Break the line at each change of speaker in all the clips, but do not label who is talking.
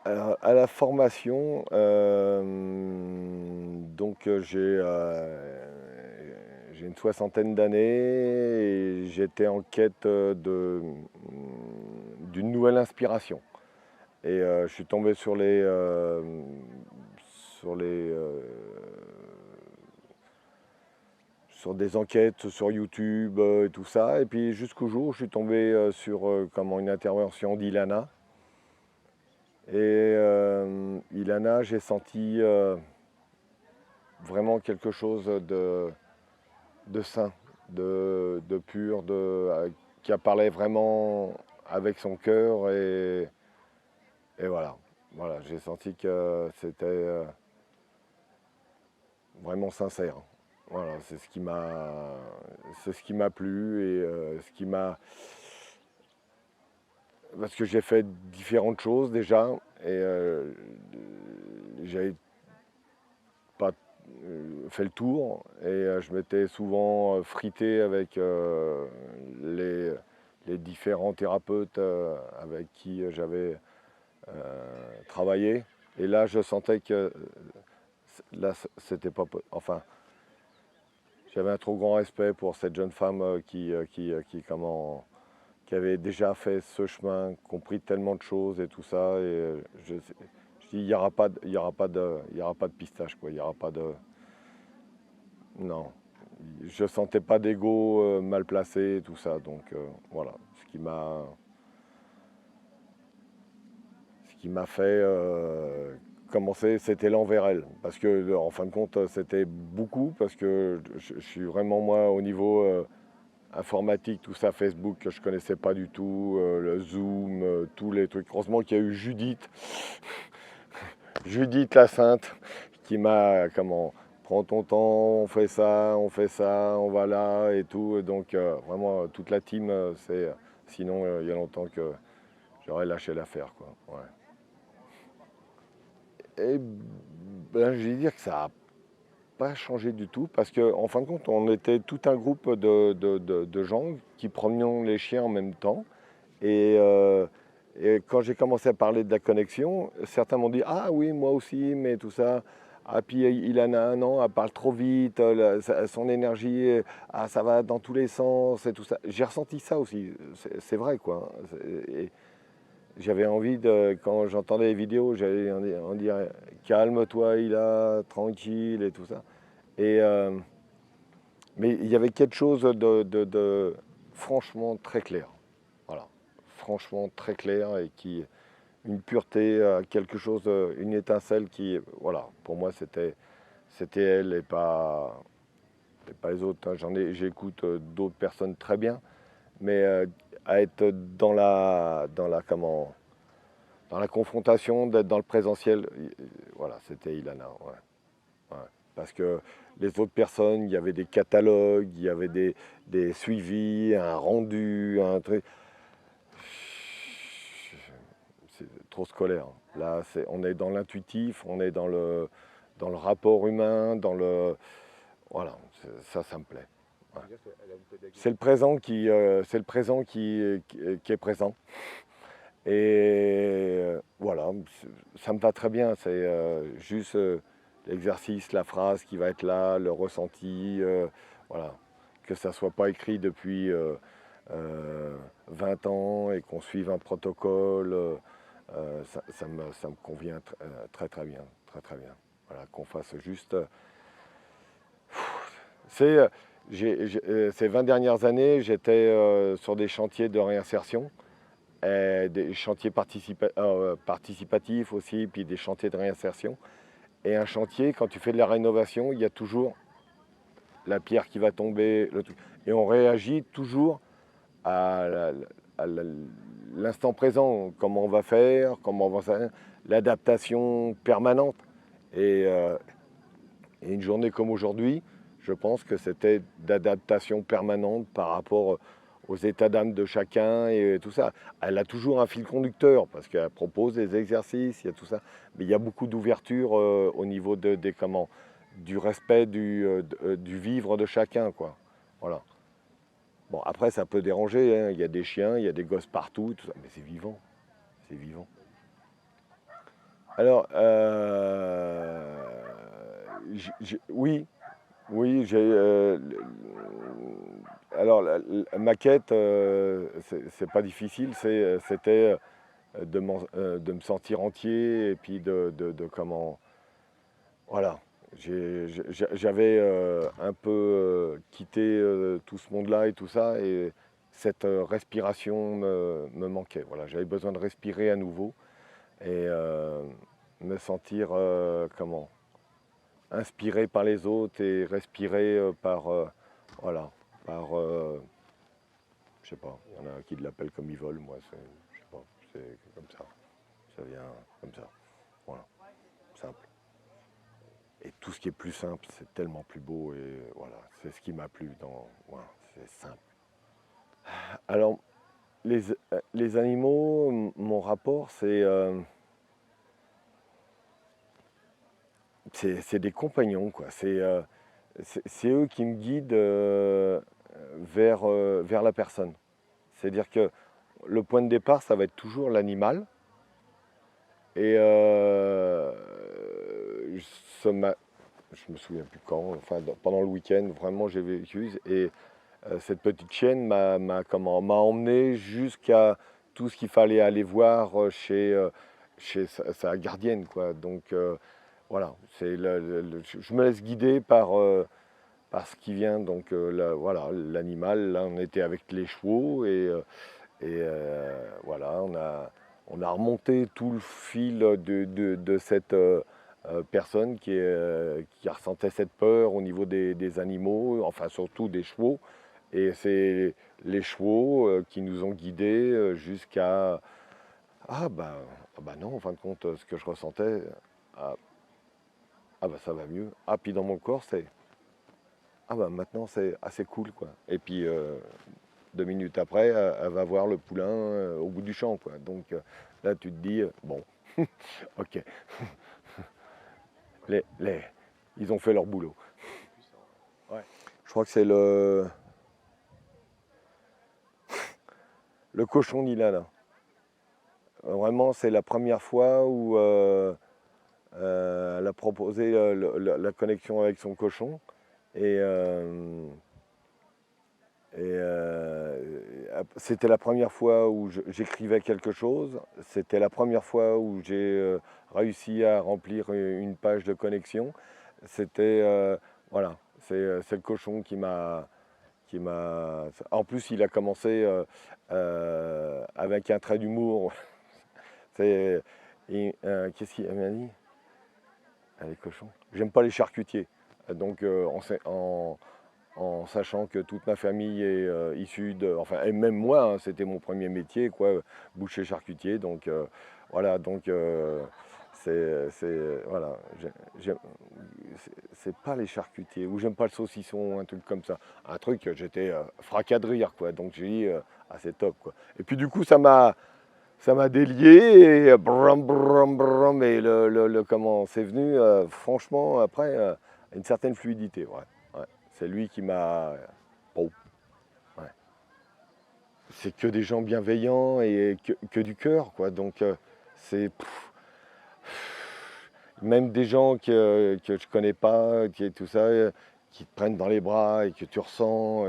À la formation, donc j'ai une soixantaine d'années et j'étais en quête d'une nouvelle inspiration. Et je suis tombé sur les, euh, sur des enquêtes sur YouTube et tout ça. Et puis jusqu'au jour où je suis tombé sur comment une intervention d'Ilana. Et Ilana, j'ai senti vraiment quelque chose de sain, de pur, qui a parlé vraiment avec son cœur. Et voilà, voilà, j'ai senti que c'était vraiment sincère. Voilà, c'est ce qui m'a plu et ce qui m'a, parce que j'ai fait différentes choses déjà et j'avais pas fait le tour et je m'étais souvent frité avec les différents thérapeutes avec qui j'avais travaillé. Et là, je sentais que là, c'était pas. Enfin, j'avais un trop grand respect pour cette jeune femme qui avait déjà fait ce chemin, compris tellement de choses et tout ça. Et je dis, il n'y aura pas, il y aura pas de, il y aura pas de pistache, quoi. Il y aura pas de, non. Je sentais pas d'ego mal placé et tout ça. Donc voilà, ce qui m'a fait commencer, c'était l'envers elle. Parce que en fin de compte, c'était beaucoup parce que je suis vraiment moi au niveau informatique, tout ça, Facebook, que je connaissais pas du tout, le Zoom, tous les trucs. Heureusement qu'il y a eu Judith, Judith la Sainte, qui m'a, comment, prends ton temps, on fait ça, on va là et tout. Et donc vraiment, toute la team, sinon, il y a longtemps que j'aurais lâché l'affaire, quoi. Ouais. Et ben, je vais dire que ça n'a pas changé du tout parce qu'en fin de compte, on était tout un groupe de gens qui promenions les chiens en même temps. Et, euh, et quand j'ai commencé à parler de la connexion, certains m'ont dit ah oui, moi aussi, mais tout ça. Ah, puis il en a un an, elle parle trop vite, son énergie, ah, ça va dans tous les sens et tout ça. J'ai ressenti ça aussi, c'est vrai quoi. Et j'avais envie de, quand j'entendais les vidéos, j'allais en dire calme-toi, il a tranquille et tout ça. Et, mais il y avait quelque chose de franchement très clair. Voilà, franchement très clair et qui une pureté, quelque chose, une étincelle qui, voilà, pour moi c'était elle et pas les autres. Hein. J'écoute d'autres personnes très bien, mais à être dans la confrontation, d'être dans le présentiel, voilà, c'était Ilana. Ouais, ouais. Parce que les autres personnes, il y avait des catalogues, il y avait des suivis, un rendu, un truc. C'est trop scolaire. Là, on est dans l'intuitif, on est dans le rapport humain, voilà, ça me plaît. Ouais. C'est le présent qui est présent. Et voilà, ça me va très bien. C'est juste l'exercice, la phrase qui va être là, le ressenti, voilà. Que ça ne soit pas écrit depuis 20 ans et qu'on suive un protocole, ça me convient très très bien, très très bien. Voilà, qu'on fasse juste. C'est, ces 20 dernières années, j'étais sur des chantiers de réinsertion, des chantiers participatifs aussi, puis des chantiers de réinsertion. Et un chantier, quand tu fais de la rénovation, il y a toujours la pierre qui va tomber, et on réagit toujours à l'instant présent, comment on va faire, comment on va faire, l'adaptation permanente. Et, euh, et une journée comme aujourd'hui, je pense que c'était d'adaptation permanente par rapport aux états d'âme de chacun et tout ça. Elle a toujours un fil conducteur parce qu'elle propose des exercices, il y a tout ça. Mais il y a beaucoup d'ouverture au niveau du respect du vivre de chacun, quoi. Voilà. Bon, après, ça peut déranger, hein. Il y a des chiens, il y a des gosses partout, tout ça. Mais c'est vivant. C'est vivant. Alors, oui, oui, alors la maquette, c'est pas difficile, c'était de me sentir entier et puis de comment, voilà. J'avais un peu quitté tout ce monde-là et tout ça, et cette respiration me manquait. Voilà, j'avais besoin de respirer à nouveau et me sentir comment, inspiré par les autres et respirer par voilà, par je sais pas, il y en a qui l'appellent comme ils veulent, moi je sais pas, c'est comme ça vient comme ça, voilà, simple. Et tout ce qui est plus simple, c'est tellement plus beau et voilà, c'est ce qui m'a plu dans, voilà, c'est simple. Alors les animaux, mon rapport, c'est des compagnons, quoi. C'est eux qui me guident vers la personne. C'est-à-dire que le point de départ, ça va être toujours l'animal. Et ce je me souviens plus quand, enfin pendant le week-end, vraiment j'ai vécu. Et cette petite chienne m'a emmené jusqu'à tout ce qu'il fallait aller voir chez sa gardienne, quoi. Donc voilà, je me laisse guider par ce qui vient. Donc voilà, l'animal, là on était avec les chevaux et voilà, on a remonté tout le fil de cette personne qui ressentait cette peur au niveau des animaux, enfin surtout des chevaux. Et c'est les chevaux qui nous ont guidés jusqu'à... ah bah non, en fin de compte, ce que je ressentais, ah, ah bah ça va mieux. Ah, puis dans mon corps, c'est... Ah bah maintenant c'est assez cool, quoi. Et puis 2 minutes après, elle va voir le poulain au bout du champ, quoi. Donc là, tu te dis, bon, ok, les, ils ont fait leur boulot. Ouais. Je crois que c'est le cochon d'Ilan, là. Vraiment, c'est la première fois où elle a proposé la connexion avec son cochon. Et, c'était la première fois où j'écrivais quelque chose. C'était la première fois où j'ai réussi à remplir une page de connexion. C'était voilà, c'est le cochon qui m'a. En plus, il a commencé avec un trait d'humour. C'est qu'est-ce qu'il m'a dit? Ah, les cochons. J'aime pas les charcutiers. Donc en sachant que toute ma famille est issue enfin, et même moi, hein, c'était mon premier métier, quoi, boucher charcutier. Donc voilà, donc voilà, c'est pas les charcutiers, ou j'aime pas le saucisson, un truc comme ça. Un truc, j'étais fracas de rire, quoi. Donc j'ai dit, ah c'est top, quoi. Et puis du coup, ça m'a délié, et brum, brum, brum, et comment c'est venu, franchement, après, une certaine fluidité, ouais. Ouais. C'est lui qui m'a... Bon, ouais. C'est que des gens bienveillants et que du cœur, quoi. Donc, c'est... Même des gens que je connais pas, tout ça, qui te prennent dans les bras et que tu ressens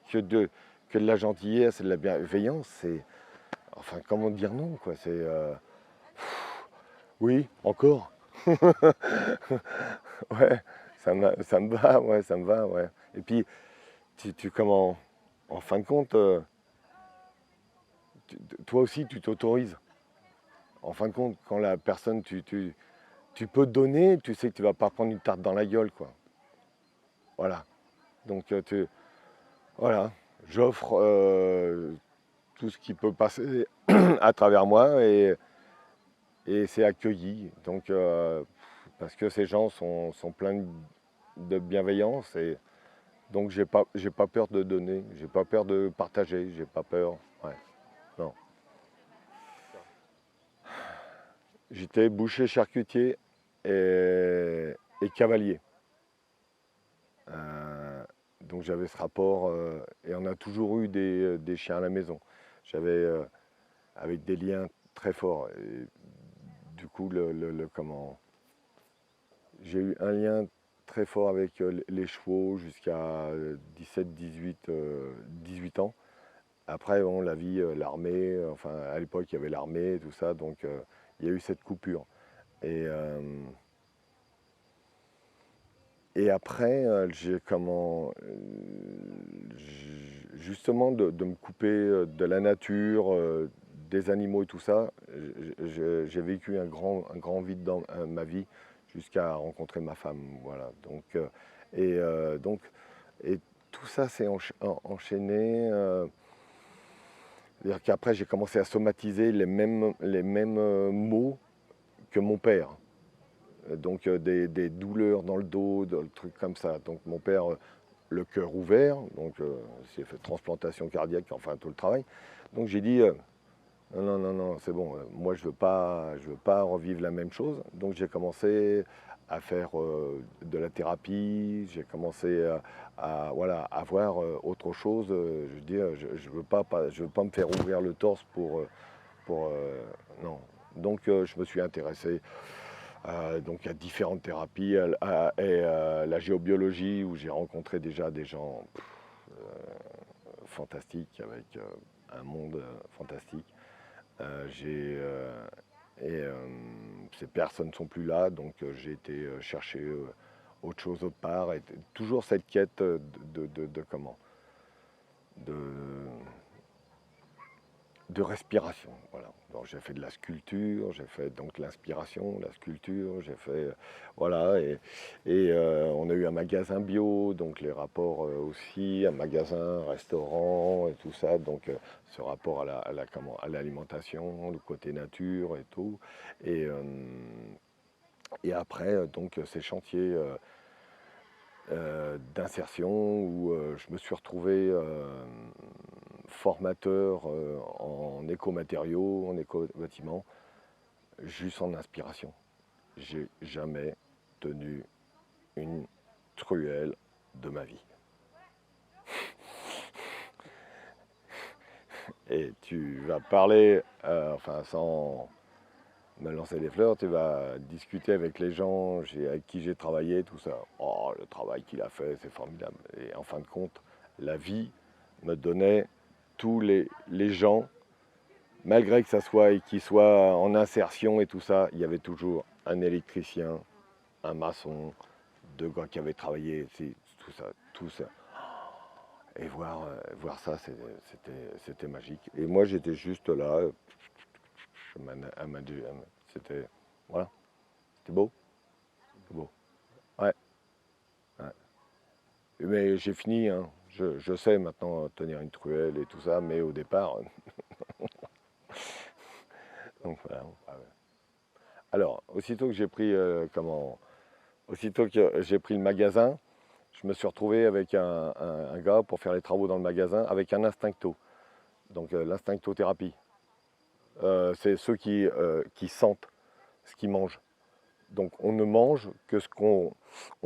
que de la gentillesse et de la bienveillance, c'est... Enfin, comment dire non, quoi. Oui, encore. Ouais, ça me va, ouais, ça me va, ouais. Et puis, comment, en fin de compte, toi aussi, tu t'autorises. En fin de compte, quand la personne, tu peux donner, tu sais que tu vas pas prendre une tarte dans la gueule, quoi. Voilà. Donc, voilà, j'offre tout ce qui peut passer à travers moi et c'est accueilli. Donc, parce que ces gens sont pleins de bienveillance et donc j'ai pas peur de donner, j'ai pas peur de partager, j'ai pas peur. Ouais, non. J'étais boucher charcutier et cavalier. Euh, donc j'avais ce rapport et on a toujours eu des chiens à la maison. J'avais avec des liens très forts. Et du coup, comment, j'ai eu un lien très fort avec les chevaux jusqu'à 17, 18, 18 ans. Après, bon, la vie, l'armée, enfin, à l'époque, il y avait l'armée et tout ça, donc il y a eu cette coupure. Et, euh, et après, j'ai comment, justement, de me couper de la nature, des animaux et tout ça, j'ai vécu un grand vide dans ma vie jusqu'à rencontrer ma femme. Voilà. Donc, et tout ça s'est enchaîné. C'est-à-dire qu'après, j'ai commencé à somatiser les mêmes mots que mon père. Donc des douleurs dans le dos, des trucs comme ça. Donc mon père, le cœur ouvert, donc s'est fait transplantation cardiaque, enfin tout le travail. Donc j'ai dit, non, non, non, non, c'est bon, moi je veux pas revivre la même chose. Donc j'ai commencé à faire de la thérapie, j'ai commencé voilà, à voir autre chose. Je dis, je veux pas me faire ouvrir le torse pour non. Donc je me suis intéressé donc à différentes thérapies et la géobiologie où j'ai rencontré déjà des gens fantastiques avec un monde fantastique. J'ai et ces personnes ne sont plus là, donc j'ai été chercher autre chose autre part et toujours cette quête de comment de, de respiration. Voilà. Donc, j'ai fait de la sculpture, j'ai fait donc l'inspiration, la sculpture, j'ai fait voilà on a eu un magasin bio, donc les rapports aussi, un magasin, un restaurant et tout ça, donc ce rapport comment, à l'alimentation, le côté nature et tout, et, euh, et après donc ces chantiers d'insertion où je me suis retrouvé formateur en écomatériaux, en éco-bâtiment, juste en inspiration. J'ai jamais tenu une truelle de ma vie. Et tu vas parler, enfin sans me lancer des fleurs, tu vas discuter avec les gens avec qui j'ai travaillé, tout ça. Oh, le travail qu'il a fait, c'est formidable. Et en fin de compte, la vie me donnait tous les gens, malgré que ça soit et qu'ils soient en insertion et tout ça, il y avait toujours un électricien, un maçon, deux gars qui avaient travaillé, tout ça, tout ça. Et voir ça, c'était magique. Et moi, j'étais juste là, c'était, voilà, c'était beau, c'était beau. Ouais, ouais. Mais j'ai fini, hein. Je sais maintenant tenir une truelle et tout ça, mais au départ, donc voilà. Alors, aussitôt que j'ai pris, aussitôt que j'ai pris le magasin, je me suis retrouvé avec un gars pour faire les travaux dans le magasin avec un instincto, donc l'instinctothérapie. C'est ceux qui sentent ce qu'ils mangent. Donc on ne mange que ce qu'on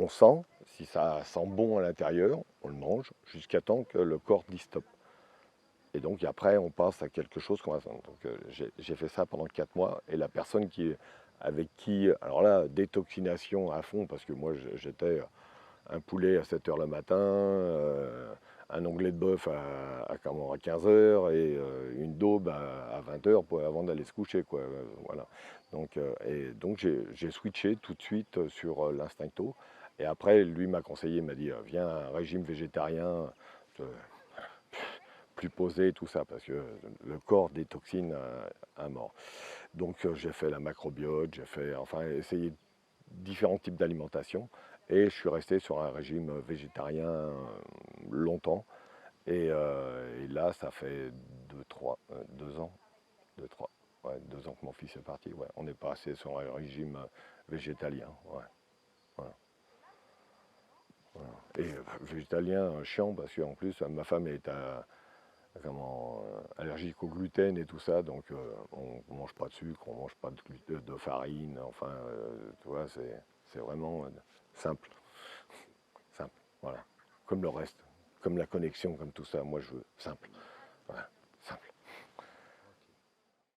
sent. Si ça sent bon à l'intérieur, on le mange jusqu'à temps que le corps dit stop. Et donc après, on passe à quelque chose qu'on va sentir. Donc j'ai fait ça pendant 4 mois. Et la personne avec qui, alors là, détoxination à fond, parce que moi j'étais un poulet à 7 heures le matin, un onglet de bœuf à 15 heures et une daube à 20 heures avant d'aller se coucher. Quoi. Voilà. Donc j'ai switché tout de suite sur l'instincto. Et après, lui m'a conseillé, il m'a dit, viens à un régime végétarien, plus posé, tout ça, parce que le corps détoxine à mort. Donc j'ai fait la macrobiote, j'ai fait, enfin, essayé différents types d'alimentation. Et je suis resté sur un régime végétarien longtemps. Et là, ça fait 2 ans, 3, ouais, 2 ans que mon fils est parti. Ouais. On est passé sur un régime végétalien. Ouais. Voilà. Voilà. Et végétalien chiant parce qu'en plus, ma femme est allergique au gluten et tout ça, donc on ne mange pas de sucre, on ne mange pas de farine, enfin, tu vois, c'est vraiment simple, simple, voilà. Comme le reste, comme la connexion, comme tout ça, moi je veux simple, voilà, simple.